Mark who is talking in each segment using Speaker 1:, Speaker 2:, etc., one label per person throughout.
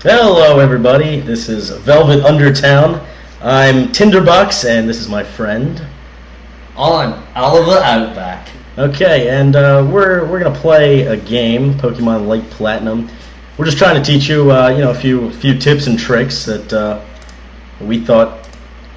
Speaker 1: Hello, everybody. This is Velvet Undertown. I'm Tinderbox, and this is my friend.
Speaker 2: I'm Oliver Outback.
Speaker 1: Okay, and we're gonna play a game, Pokemon Light Platinum. We're just trying to teach you, a few tips and tricks that we thought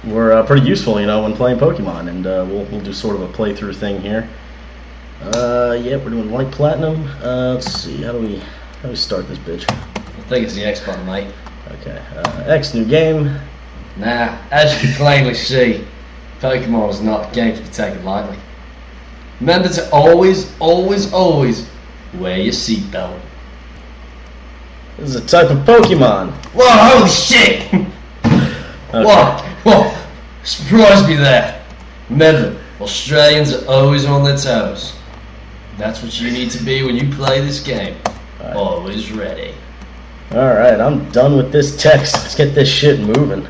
Speaker 1: were pretty useful, when playing Pokemon. And we'll do sort of a playthrough thing here. Yeah, we're doing Light Platinum. Let's see, how do we start this bitch?
Speaker 2: I think it's the X button, mate.
Speaker 1: Okay, X, new game.
Speaker 2: Nah, as you can plainly see, Pokemon is not a game to be taken lightly. Remember to always wear your seatbelt.
Speaker 1: This is a type of Pokemon.
Speaker 2: Whoa, holy shit!
Speaker 1: Okay.
Speaker 2: Whoa, surprised me there. Remember, Australians are always on their toes. That's what you need to be when you play this game.
Speaker 1: Right.
Speaker 2: Always ready.
Speaker 1: Alright, I'm done with this text. Let's get this shit moving.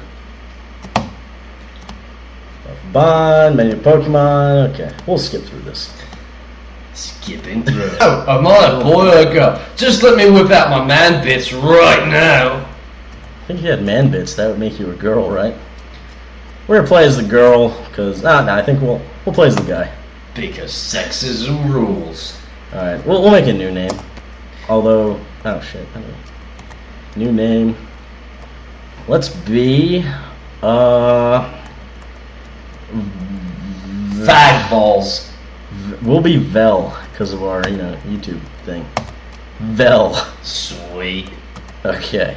Speaker 1: Bond, menu Pokemon. Okay, we'll skip through this.
Speaker 2: Skipping through it. Oh, am I a boy or a girl? Just let me whip out my man bits right now.
Speaker 1: I think if you had man bits, that would make you a girl, right? We're gonna play as the girl, because I think we'll play as the guy.
Speaker 2: Because sexism rules.
Speaker 1: Alright, we'll make a new name. Although, oh shit. New name. Let's be
Speaker 2: Fag balls.
Speaker 1: We'll be Vel because of our YouTube thing. Vel.
Speaker 2: Sweet.
Speaker 1: Okay.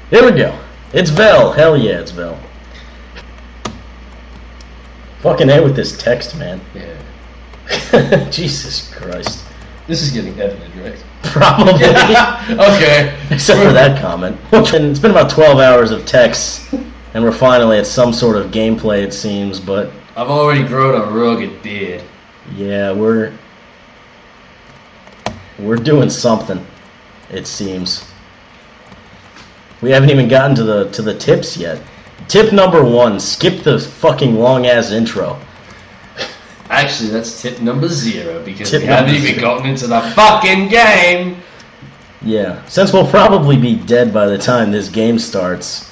Speaker 1: Here we go. It's Vel. Hell yeah, it's Vel. Fucking A with this text, man.
Speaker 2: Yeah.
Speaker 1: Jesus Christ.
Speaker 2: This is getting edited, right?
Speaker 1: Probably.
Speaker 2: Okay.
Speaker 1: Except for that comment. It's been about 12 hours of text, and we're finally at some sort of gameplay, it seems, but...
Speaker 2: I've already grown a rugged beard.
Speaker 1: Yeah, we're doing something, it seems. We haven't even gotten to the tips yet. Tip number 1, skip the fucking long-ass intro.
Speaker 2: Actually, that's tip number 0, because
Speaker 1: Tip
Speaker 2: we haven't
Speaker 1: number
Speaker 2: even
Speaker 1: 0.
Speaker 2: gotten into the fucking game!
Speaker 1: Yeah, since we'll probably be dead by the time this game starts.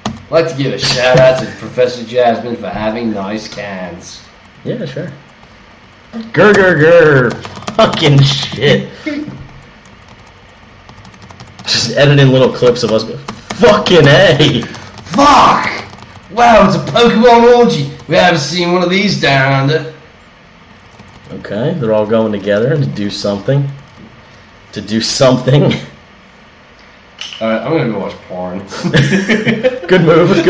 Speaker 2: I'd like to give a shout out to Professor Jasmine for having nice cans.
Speaker 1: Yeah, sure. Grr. Fucking shit. Just editing little clips of us go, fucking A!
Speaker 2: Fuck! Wow, it's a Pokemon orgy. We haven't seen one of these down under.
Speaker 1: Okay, they're all going together to do something.
Speaker 2: Alright, I'm gonna go watch porn.
Speaker 1: Good move.
Speaker 2: Alright,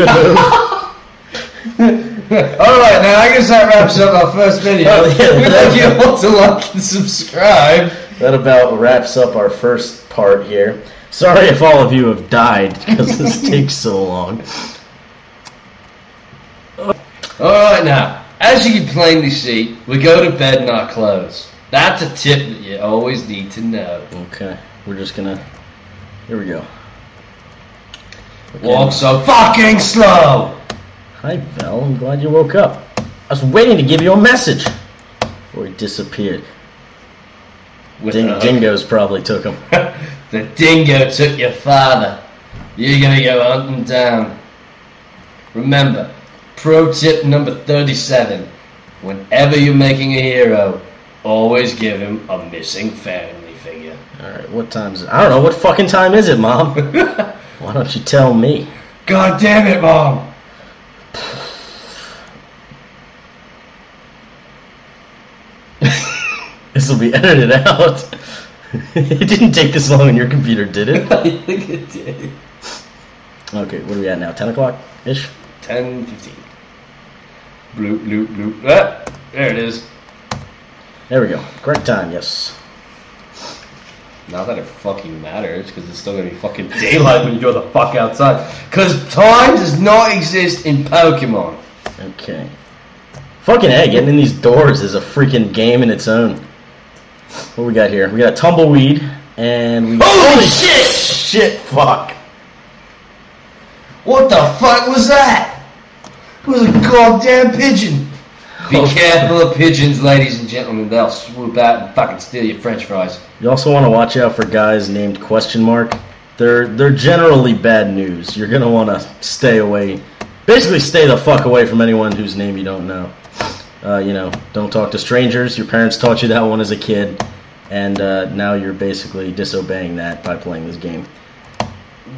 Speaker 2: now I guess that wraps up our first video.
Speaker 1: Oh, yeah,
Speaker 2: We'd like you all to like and subscribe.
Speaker 1: That about wraps up our first part here. Sorry if all of you have died because this takes so long.
Speaker 2: Alright now, as you can plainly see, we go to bed in our clothes. That's a tip that you always need to know.
Speaker 1: Okay, we're just gonna... Here we go. Okay.
Speaker 2: Walk so fucking slow!
Speaker 1: Hi, Vel. I'm glad you woke up. I was waiting to give you a message. Or he disappeared. Dingoes probably took him.
Speaker 2: The dingo took your father. You're gonna go hunting down. Remember, pro tip number 37. Whenever you're making a hero, always give him a missing family figure.
Speaker 1: Alright, what time is it? I don't know. What fucking time is it, Mom? Why don't you tell me?
Speaker 2: God damn it, Mom!
Speaker 1: This will be edited out. It didn't take this long on your computer, did it?
Speaker 2: I think it did.
Speaker 1: Okay, what are we at now? 10 o'clock-ish?
Speaker 2: 10:15. Bloop, bloop, bloop. Ah, there it is.
Speaker 1: There we go. Correct time, yes.
Speaker 2: Not that it fucking matters, because it's still gonna be fucking daylight when you go the fuck outside. Because time does not exist in Pokemon.
Speaker 1: Okay. Fucking A, getting in these doors is a freaking game in its own. What we got here? We got a tumbleweed, and we...
Speaker 2: Holy shit!
Speaker 1: Shit, fuck.
Speaker 2: What the fuck was that? It was a goddamn pigeon. Be careful of pigeons, ladies and gentlemen. They'll swoop out and fucking steal your french fries.
Speaker 1: You also want to watch out for guys named question mark. They're generally bad news. You're gonna want to stay away. Basically, stay the fuck away from anyone whose name you don't know. Don't talk to strangers. Your parents taught you that one as a kid, and now you're basically disobeying that by playing this game.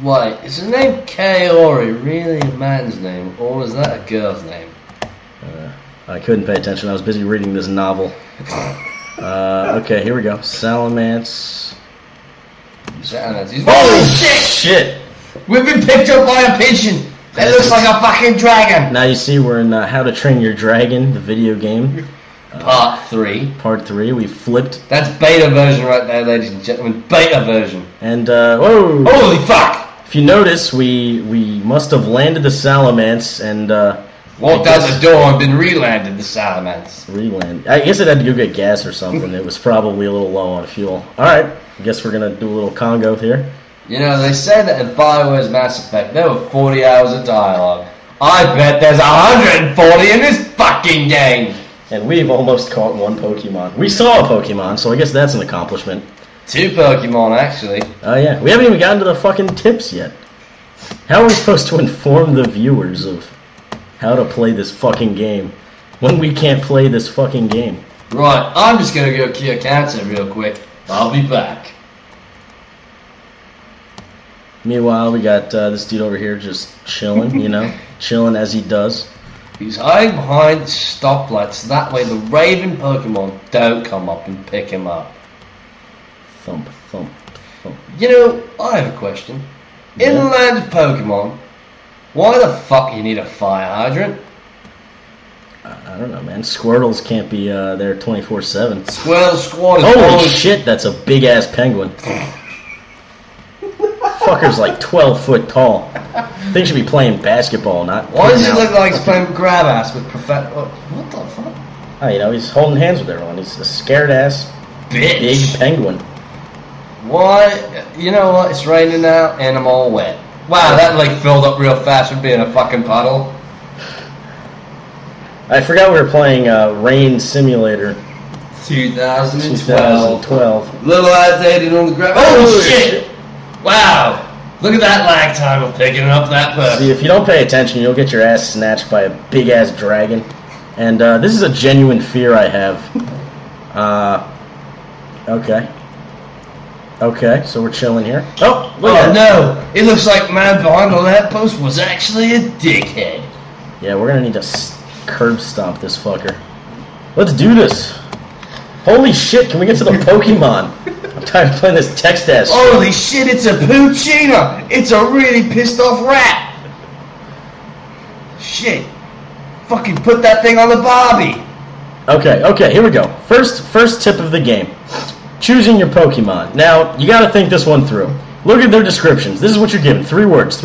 Speaker 2: Wait, is the name Kaori really a man's name, or is that a girl's name?
Speaker 1: I couldn't pay attention. I was busy reading this novel. Okay, here we go. Salamence.
Speaker 2: Holy shit! We've been picked up by a pigeon! That looks like a fucking dragon!
Speaker 1: Now you see we're in How to Train Your Dragon, the video game.
Speaker 2: Part 3.
Speaker 1: Part 3. We flipped.
Speaker 2: That's beta version right there, ladies and gentlemen. Beta version.
Speaker 1: And, whoa!
Speaker 2: Holy fuck!
Speaker 1: If you notice, we must have landed the Salamence and,
Speaker 2: walked out the door and been re-landed the Salamence.
Speaker 1: Re-land. I guess it had to go get gas or something. It was probably a little low on fuel. Alright, I guess we're gonna do a little Congo here.
Speaker 2: You know, they say that in BioWare's Mass Effect there were 40 hours of dialogue. I bet there's 140 in this fucking game!
Speaker 1: And we've almost caught one Pokemon. We saw a Pokemon, so I guess that's an accomplishment.
Speaker 2: 2 Pokemon, actually.
Speaker 1: Oh yeah, we haven't even gotten to the fucking tips yet. How are we supposed to inform the viewers of how to play this fucking game when we can't play this fucking game?
Speaker 2: Right, I'm just gonna go cure cancer real quick. I'll be back.
Speaker 1: Meanwhile, we got this dude over here just chilling, chilling as he does.
Speaker 2: He's hiding behind the stoplights, that way the Raven Pokemon don't come up and pick him up.
Speaker 1: Thump, thump, thump.
Speaker 2: You know, I have a question. Yeah. In the land of Pokemon, why the fuck you need a fire hydrant?
Speaker 1: I don't know, man. Squirtles can't be there 24/7.
Speaker 2: Squirtle Squad is
Speaker 1: holy shit, that's a big-ass penguin. Fucker's like 12 foot tall. They should be playing basketball, not...
Speaker 2: Why does he look like he's playing grab ass with what the fuck?
Speaker 1: Oh, he's holding hands with everyone. He's a scared-ass big penguin.
Speaker 2: Why? You know what? It's raining now, and I'm all wet. Wow, that like filled up real fast from being a fucking puddle.
Speaker 1: I forgot we were playing Rain Simulator.
Speaker 2: 2012. Little outdated on the ground. Oh shit! Wow! Look at that lag time of picking up that pup.
Speaker 1: See, if you don't pay attention, you'll get your ass snatched by a big-ass dragon. And this is a genuine fear I have. Okay. Okay, so we're chilling here. Oh, look at
Speaker 2: no! It looks like man behind the lamppost was actually a dickhead.
Speaker 1: Yeah, we're gonna need to curb stomp this fucker. Let's do this. Holy shit, can we get to the Pokemon? I'm tired of playing this text-ass shit.
Speaker 2: Holy shit, it's a Poochyena! It's a really pissed off rat! Shit. Fucking put that thing on the Barbie!
Speaker 1: Okay, here we go. First tip of the game. Choosing your Pokemon. Now, you gotta think this one through. Look at their descriptions. This is what you're given. 3 words.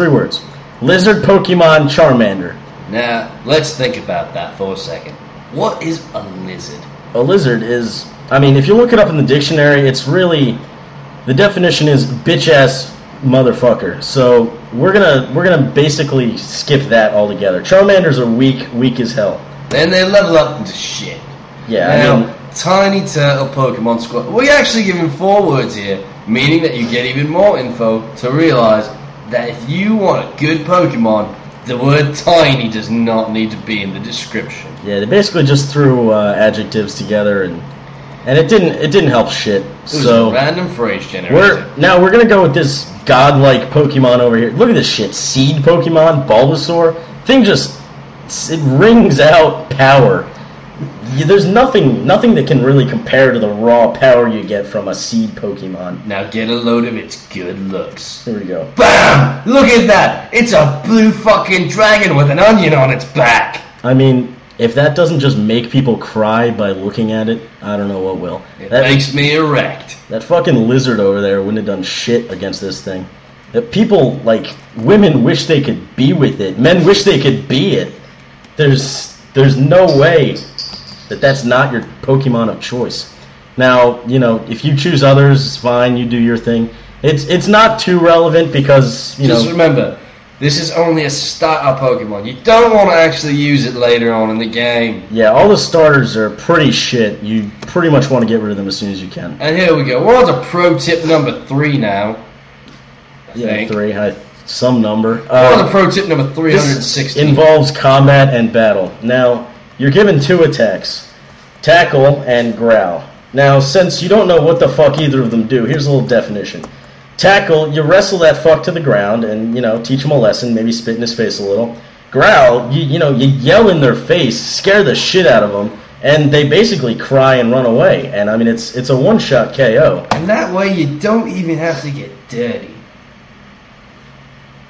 Speaker 1: Lizard, Pokemon, Charmander.
Speaker 2: Now, let's think about that for a second. What is a lizard?
Speaker 1: A lizard is... I mean, if you look it up in the dictionary, it's really... The definition is bitch-ass motherfucker. So, we're gonna basically skip that altogether. Charmanders are weak as hell.
Speaker 2: Then they level up into shit.
Speaker 1: Yeah,
Speaker 2: now,
Speaker 1: I mean...
Speaker 2: Tiny Turtle Pokemon Squad. We actually give him 4 words here, meaning that you get even more info to realize that if you want a good Pokemon, the word tiny does not need to be in the description.
Speaker 1: Yeah, they basically just threw adjectives together, and it didn't help shit.
Speaker 2: It was a random phrase generator.
Speaker 1: We're gonna go with this godlike Pokemon over here. Look at this shit. Seed Pokemon, Bulbasaur. Thing just it rings out power. There's nothing that can really compare to the raw power you get from a seed Pokemon.
Speaker 2: Now get a load of its good looks.
Speaker 1: Here we go.
Speaker 2: BAM! Look at that! It's a blue fucking dragon with an onion on its back!
Speaker 1: I mean, if that doesn't just make people cry by looking at it, I don't know what will.
Speaker 2: It makes me erect.
Speaker 1: That fucking lizard over there wouldn't have done shit against this thing. That people, like, women wish they could be with it. Men wish they could be it. There's no way that's not your Pokemon of choice. Now, if you choose others, it's fine, you do your thing. It's not too relevant because,
Speaker 2: Just remember, this is only a starter Pokemon. You don't want to actually use it later on in the game.
Speaker 1: Yeah, all the starters are pretty shit. You pretty much want to get rid of them as soon as you can.
Speaker 2: And here we go. We're on to pro tip number 3 now. think.
Speaker 1: 3, some number.
Speaker 2: Go to pro tip number 360.
Speaker 1: Involves combat and battle. Now, you're given 2 attacks, tackle and growl. Now, since you don't know what the fuck either of them do, here's a little definition. Tackle, you wrestle that fuck to the ground and, teach him a lesson, maybe spit in his face a little. Growl, you yell in their face, scare the shit out of them, and they basically cry and run away. And, I mean, it's a one-shot KO.
Speaker 2: And that way you don't even have to get dirty.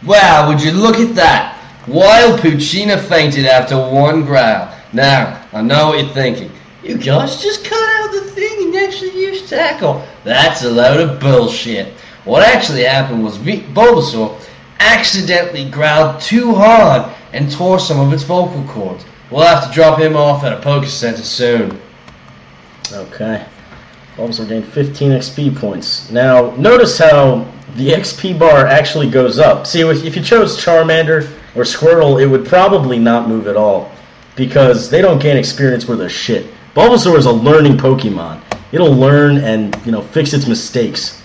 Speaker 2: Wow, would you look at that? Wild Puccina fainted after 1 growl. Now, I know what you're thinking. You guys just cut out the thing and actually use tackle. That's a load of bullshit. What actually happened was Bulbasaur accidentally growled too hard and tore some of its vocal cords. We'll have to drop him off at a Poké Center soon.
Speaker 1: Okay. Bulbasaur gained 15 XP points. Now, notice how the XP bar actually goes up. See, if you chose Charmander or Squirtle, it would probably not move at all, because they don't gain experience worth a shit. Bulbasaur is a learning Pokemon. It'll learn and, fix its mistakes.